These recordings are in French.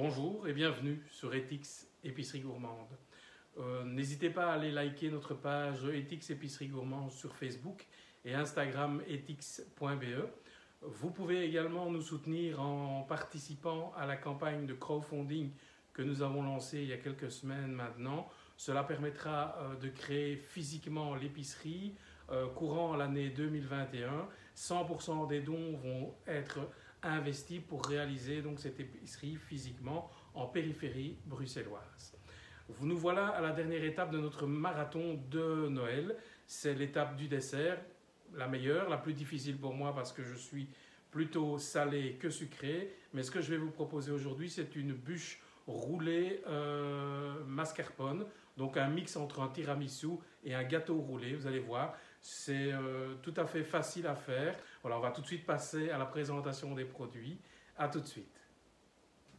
Bonjour et bienvenue sur Ethics Épicerie Gourmande. N'hésitez pas à aller liker notre page Ethics Épicerie Gourmande sur Facebook et Instagram ethics.be. Vous pouvez également nous soutenir en participant à la campagne de crowdfunding que nous avons lancée il y a quelques semaines maintenant. Cela permettra de créer physiquement l'épicerie courant l'année 2021. 100% des dons vont être investis pour réaliser donc cette épicerie physiquement en périphérie bruxelloise. Nous voilà à la dernière étape de notre marathon de Noël. C'est l'étape du dessert, la meilleure, la plus difficile pour moi parce que je suis plutôt salé que sucré. Mais ce que je vais vous proposer aujourd'hui, c'est une bûche roulée mascarpone. Donc un mix entre un tiramisu et un gâteau roulé, vous allez voir. C'est tout à fait facile à faire. Voilà, on va tout de suite passer à la présentation des produits. A tout de suite.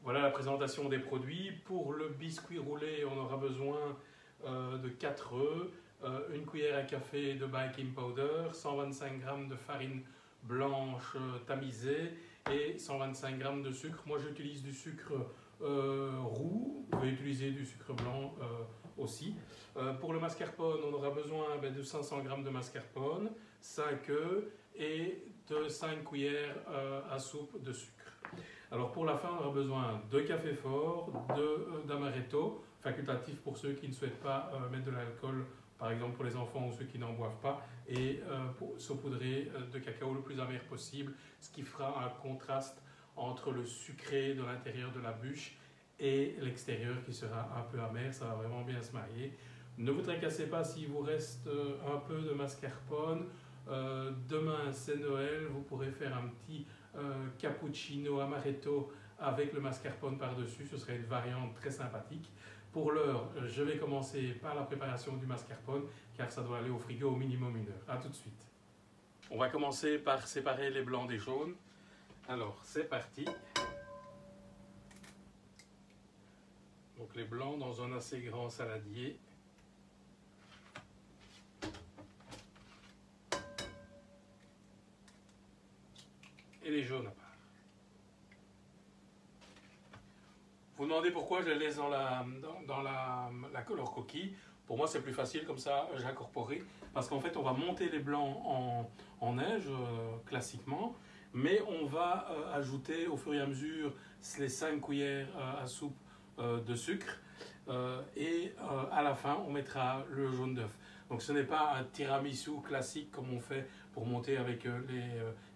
Voilà la présentation des produits. Pour le biscuit roulé, on aura besoin de 4 œufs, une cuillère à café de baking powder, 125 g de farine blanche tamisée et 125 g de sucre. Moi j'utilise du sucre roux, vous pouvez utiliser du sucre blanc aussi. Pour le mascarpone, on aura besoin de 500 g de mascarpone, 5 œufs et de 5 cuillères à soupe de sucre. Alors pour la fin, on aura besoin de café fort, d'amaretto, facultatif pour ceux qui ne souhaitent pas mettre de l'alcool, par exemple pour les enfants ou ceux qui n'en boivent pas, et saupoudrer de cacao le plus amer possible, ce qui fera un contraste entre le sucré de l'intérieur de la bûche et l'extérieur qui sera un peu amer. Ça va vraiment bien se marier. Ne vous tracassez pas s'il vous reste un peu de mascarpone. Demain c'est Noël, vous pourrez faire un petit cappuccino amaretto avec le mascarpone par-dessus, ce serait une variante très sympathique. Pour l'heure, je vais commencer par la préparation du mascarpone car ça doit aller au frigo au minimum 1 heure. A tout de suite. On va commencer par séparer les blancs des jaunes. Alors c'est parti. Donc les blancs dans un assez grand saladier. Et les jaunes à part. Vous demandez pourquoi je les laisse dans la couleur coquille. Pour moi c'est plus facile, comme ça j'incorporerai. Parce qu'en fait on va monter les blancs en neige classiquement. Mais on va ajouter au fur et à mesure les 5 cuillères à soupe de sucre. Et à la fin on mettra le jaune d'œuf. Donc ce n'est pas un tiramisu classique comme on fait pour monter avec les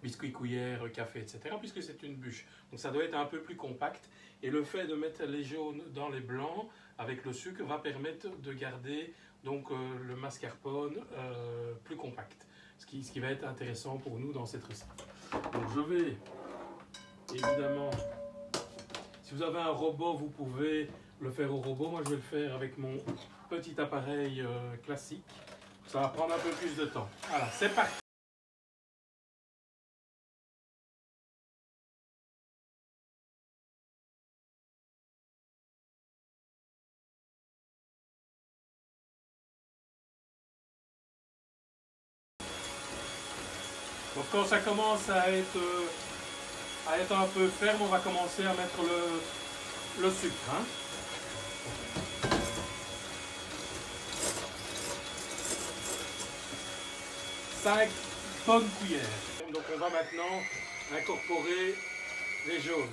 biscuits cuillères, café, etc. puisque c'est une bûche. Donc ça doit être un peu plus compact. Et le fait de mettre les jaunes dans les blancs avec le sucre va permettre de garder donc, le mascarpone plus compact. Ce qui va être intéressant pour nous dans cette recette. Donc je vais évidemment, si vous avez un robot, vous pouvez le faire au robot. Moi je vais le faire avec mon petit appareil classique. Ça va prendre un peu plus de temps. Voilà, c'est parti. Donc quand ça commence à être un peu ferme, on va commencer à mettre le sucre. Hein. 5 bonnes cuillères. Donc on va maintenant incorporer les jaunes.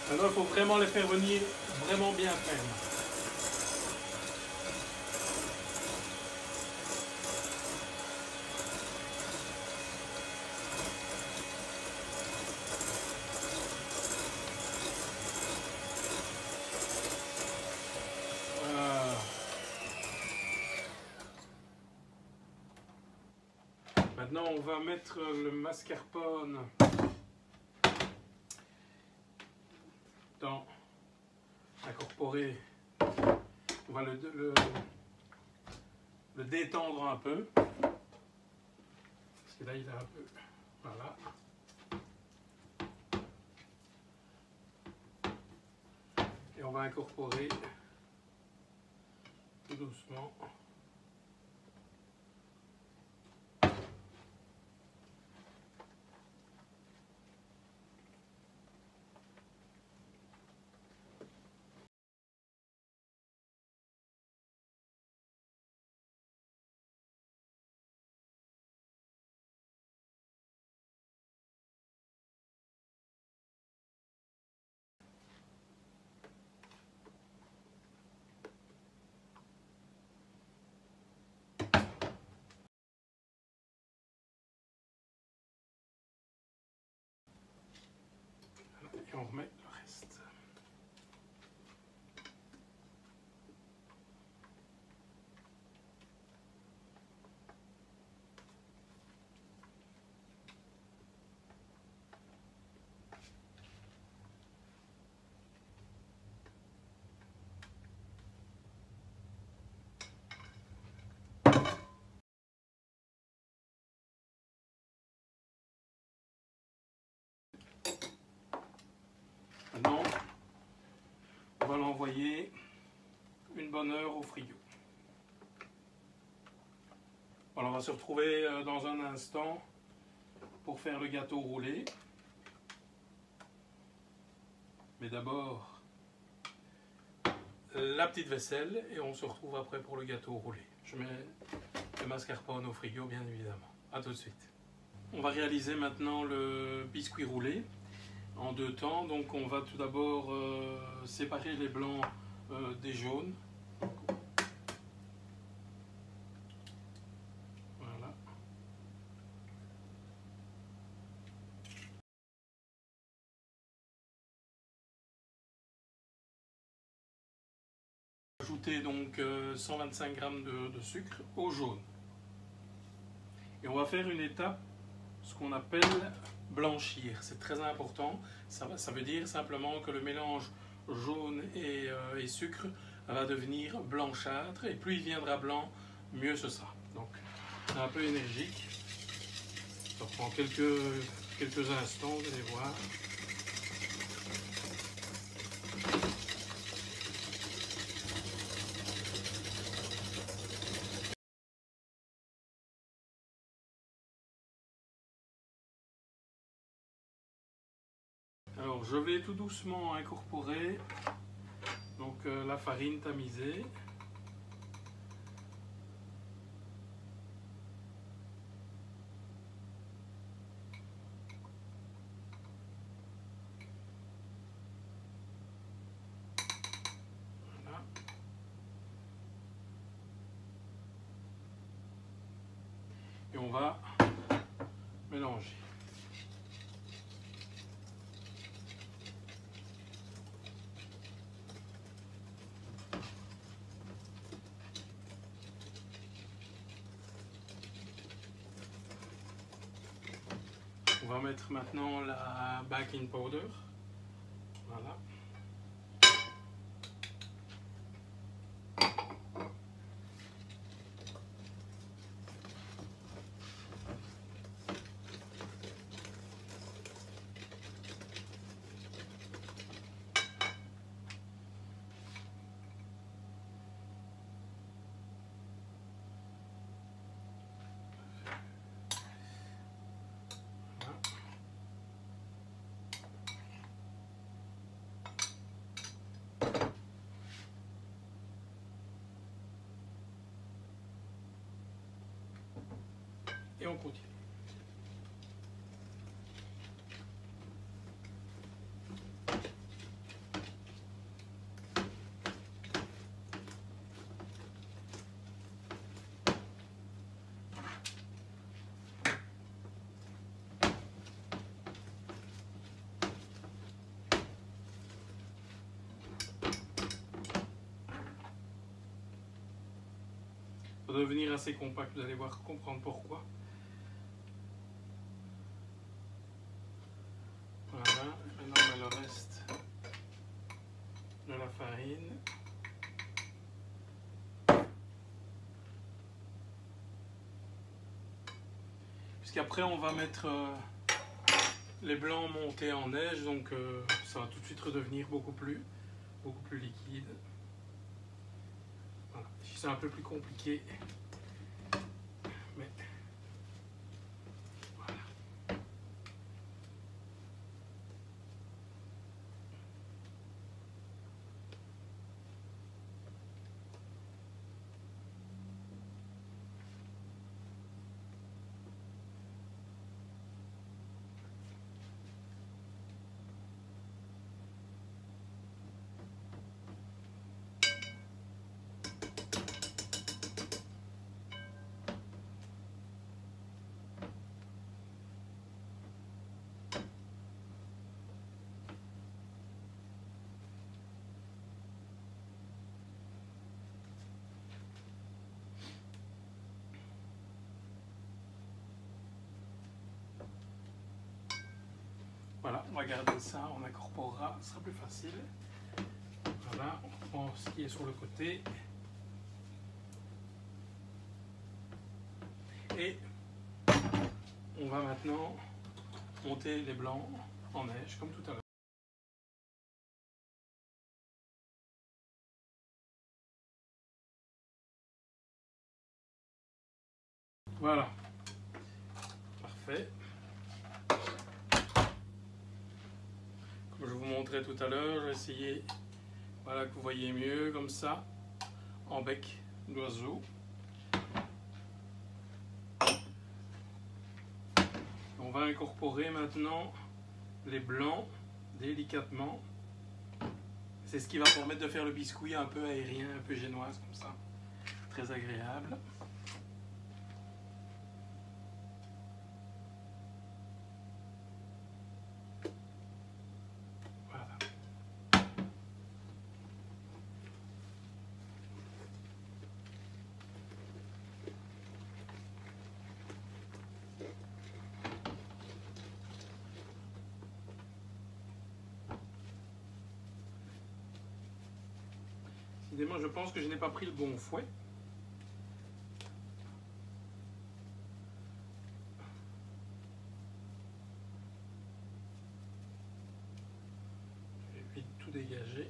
Maintenant, il faut vraiment les faire venir vraiment bien fermes. Voilà. Maintenant, on va mettre le mascarpone dans incorporer, on va le détendre un peu parce que là il est un peu, voilà, Et on va incorporer tout doucement. Et on remet le reste. Maintenant, on va l'envoyer une bonne heure au frigo. Voilà, on va se retrouver dans un instant pour faire le gâteau roulé. Mais d'abord, la petite vaisselle et on se retrouve après pour le gâteau roulé. Je mets le mascarpone au frigo, bien évidemment. A tout de suite. On va réaliser maintenant le biscuit roulé en deux temps. Donc on va tout d'abord séparer les blancs des jaunes. Voilà. Ajouter donc 125 g de sucre au jaune. Et on va faire une étape, ce qu'on appelle blanchir. C'est très important. Ça veut dire simplement que le mélange jaune et sucre va devenir blanchâtre. Et plus il viendra blanc, mieux ce sera. Donc, c'est un peu énergique. Ça prend quelques instants, vous allez voir. Alors, je vais tout doucement incorporer donc, la farine tamisée. Voilà. Et on va mélanger. On va mettre maintenant la baking powder. Voilà. Et on continue. Ça va devenir assez compact, vous allez voir, comprendre pourquoi. Voilà, maintenant on met le reste de la farine. Puisqu'après on va mettre les blancs montés en neige, donc ça va tout de suite redevenir beaucoup plus beaucoup plus liquide. Voilà. Ici c'est un peu plus compliqué, mais voilà. Voilà, on va garder ça, on incorporera, ce sera plus facile. Voilà, on prend ce qui est sur le côté. Et on va maintenant monter les blancs en neige, comme tout à l'heure. Voilà, parfait. Comme je vous montrais tout à l'heure, j'ai essayé, voilà, que vous voyez mieux comme ça, en bec d'oiseau. On va incorporer maintenant les blancs délicatement. C'est ce qui va permettre de faire le biscuit un peu aérien, un peu génoise comme ça. Très agréable. Voilà. Décidément, je pense que je n'ai pas pris le bon fouet. Je vais vite tout dégager.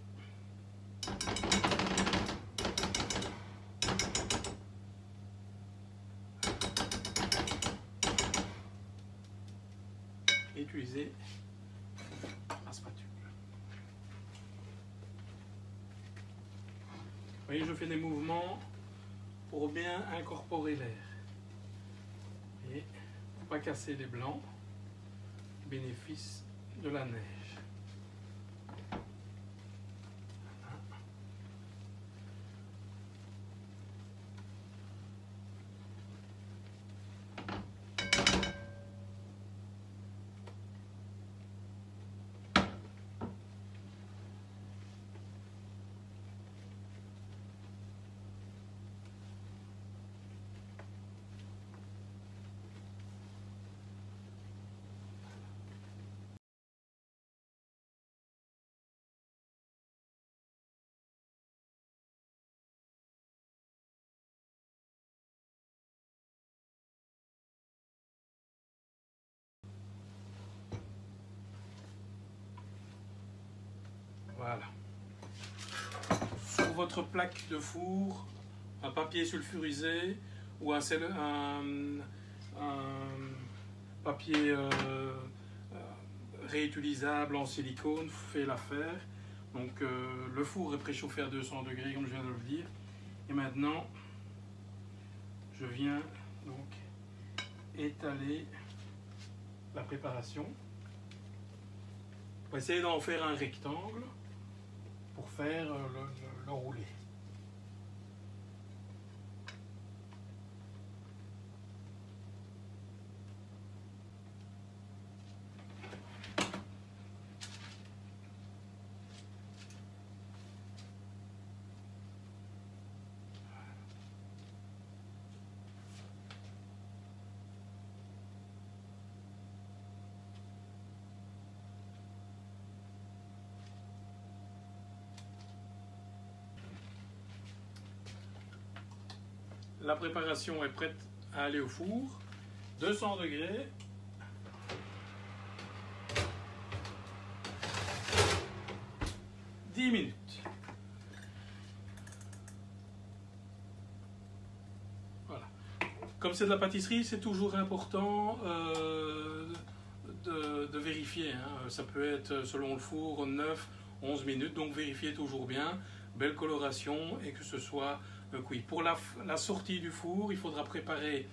Et utiliser la spatule. Vous voyez, je fais des mouvements pour bien incorporer l'air. Et pour ne pas casser les blancs, bénéfice de la neige. Voilà. Sur votre plaque de four, un papier sulfurisé ou un papier réutilisable en silicone fait l'affaire. Donc le four est préchauffé à 200 degrés comme je viens de le dire. Et maintenant, je viens donc étaler la préparation. On va essayer d'en faire un rectangle pour faire le roulé. La préparation est prête à aller au four. 200 degrés. 10 minutes. Voilà. Comme c'est de la pâtisserie, c'est toujours important de vérifier. Hein. Ça peut être selon le four 9, 11 minutes, donc vérifiez toujours bien. Belle coloration et que ce soit cuit. Pour la sortie du four, il faudra préparer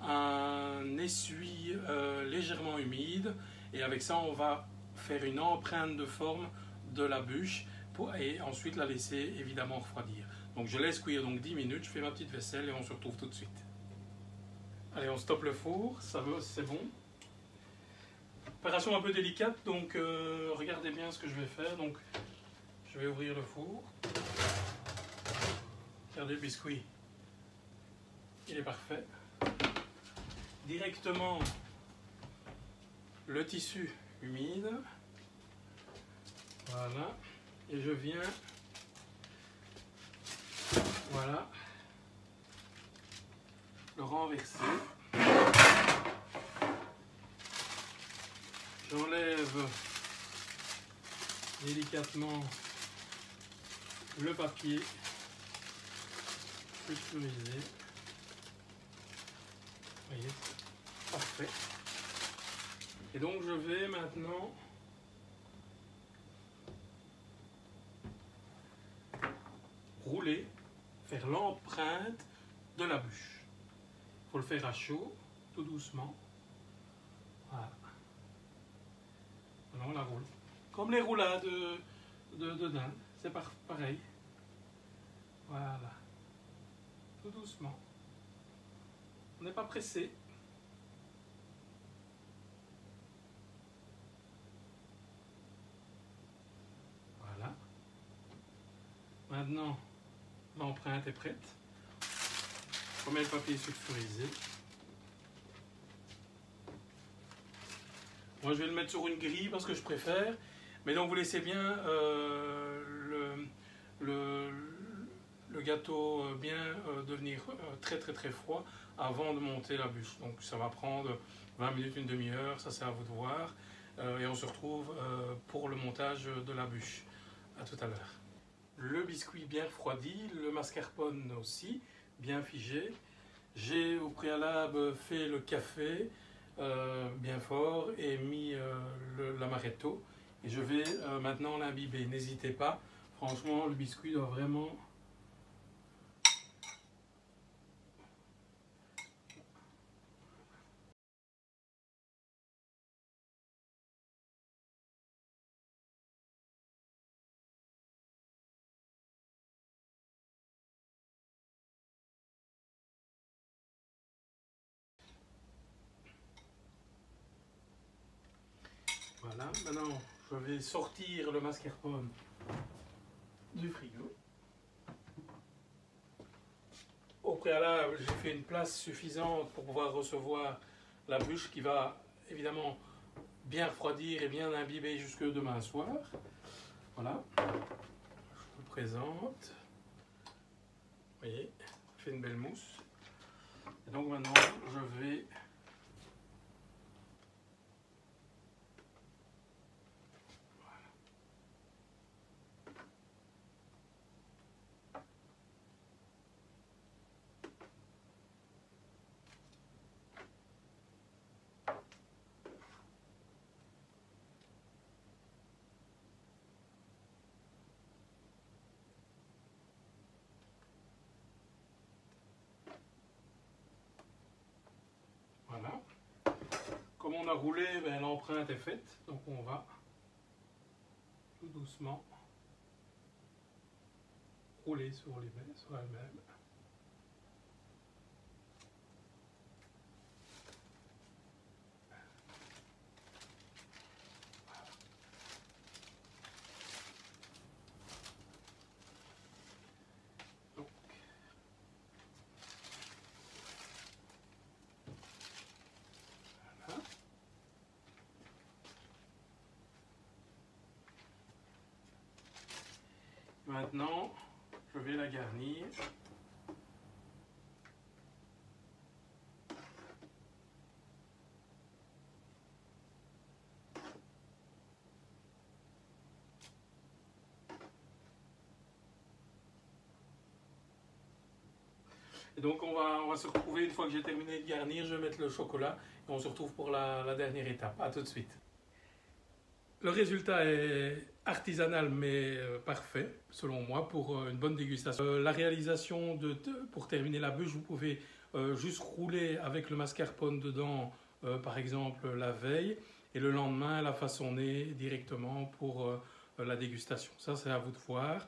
un essuie légèrement humide et avec ça on va faire une empreinte de forme de la bûche et ensuite la laisser évidemment refroidir. Donc je laisse cuire donc 10 minutes, je fais ma petite vaisselle et on se retrouve tout de suite. Allez, on stoppe le four, ça va, c'est bon. Opération un peu délicate, donc regardez bien ce que je vais faire. Donc je vais ouvrir le four. Regardez le biscuit, il est parfait. Directement le tissu humide, voilà, et je viens, voilà, le renverser. J'enlève délicatement le papier sulfurisé. Vous voyez, parfait. Et donc je vais maintenant rouler, faire l'empreinte de la bûche. Il faut le faire à chaud, tout doucement. Voilà. Alors on la roule. Comme les roulades de dinde, c'est pareil. Voilà. Tout doucement. On n'est pas pressé. Voilà. Maintenant, l'empreinte est prête. On met le papier sulfurisé. Moi, je vais le mettre sur une grille parce que je préfère. Mais donc, vous laissez bien le gâteau bien devenir très froid avant de monter la bûche. Donc, ça va prendre 20 minutes, une demi-heure. Ça, c'est à vous de voir. Et on se retrouve pour le montage de la bûche. À tout à l'heure. Le biscuit bien refroidi, le mascarpone aussi, bien figé. J'ai au préalable fait le café bien fort et mis l'amaretto. Et je vais maintenant l'imbiber. N'hésitez pas, franchement, le biscuit doit vraiment... Voilà, maintenant je vais sortir le mascarpone du frigo. Au préalable, j'ai fait une place suffisante pour pouvoir recevoir la bûche qui va évidemment bien refroidir et bien imbiber jusque demain soir. Voilà, je vous présente. Vous voyez, fait une belle mousse. Et donc maintenant, je vais voilà. Comme on a roulé, ben, l'empreinte est faite, donc on va tout doucement rouler sur elle-même. Donc, voilà. Maintenant, je vais la garnir. Et donc on va se retrouver une fois que j'ai terminé de garnir, je vais mettre le chocolat et on se retrouve pour la dernière étape. À tout de suite. Le résultat est artisanal mais parfait selon moi pour une bonne dégustation. La réalisation pour terminer la bûche, vous pouvez juste rouler avec le mascarpone dedans par exemple la veille et le lendemain la façonner directement pour la dégustation. Ça c'est à vous de voir.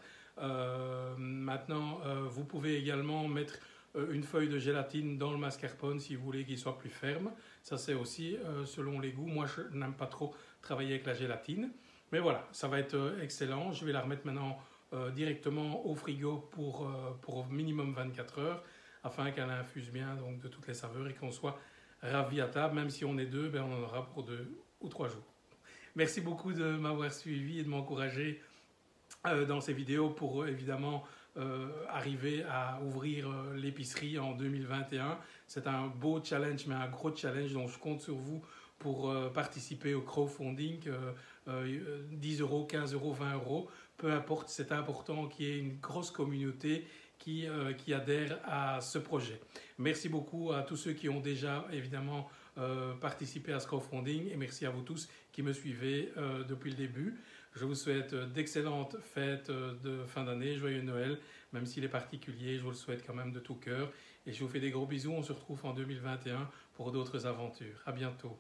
Maintenant vous pouvez également mettre une feuille de gélatine dans le mascarpone si vous voulez qu'il soit plus ferme. Ça c'est aussi selon les goûts. Moi je n'aime pas trop travailler avec la gélatine. Mais voilà, ça va être excellent. Je vais la remettre maintenant directement au frigo pour au minimum 24 heures afin qu'elle infuse bien donc, de toutes les saveurs et qu'on soit ravis à table. Même si on est deux, ben, on en aura pour 2 ou 3 jours. Merci beaucoup de m'avoir suivi et de m'encourager dans ces vidéos pour évidemment arriver à ouvrir l'épicerie en 2021. C'est un beau challenge, mais un gros challenge, donc je compte sur vous pour participer au crowdfunding, 10 euros, 15 euros, 20 euros, peu importe, c'est important qu'il y ait une grosse communauté qui adhère à ce projet. Merci beaucoup à tous ceux qui ont déjà évidemment participé à ce crowdfunding et merci à vous tous qui me suivez depuis le début. Je vous souhaite d'excellentes fêtes de fin d'année, joyeux Noël, même s'il est particulier, je vous le souhaite quand même de tout cœur. Et je vous fais des gros bisous, on se retrouve en 2021 pour d'autres aventures. À bientôt.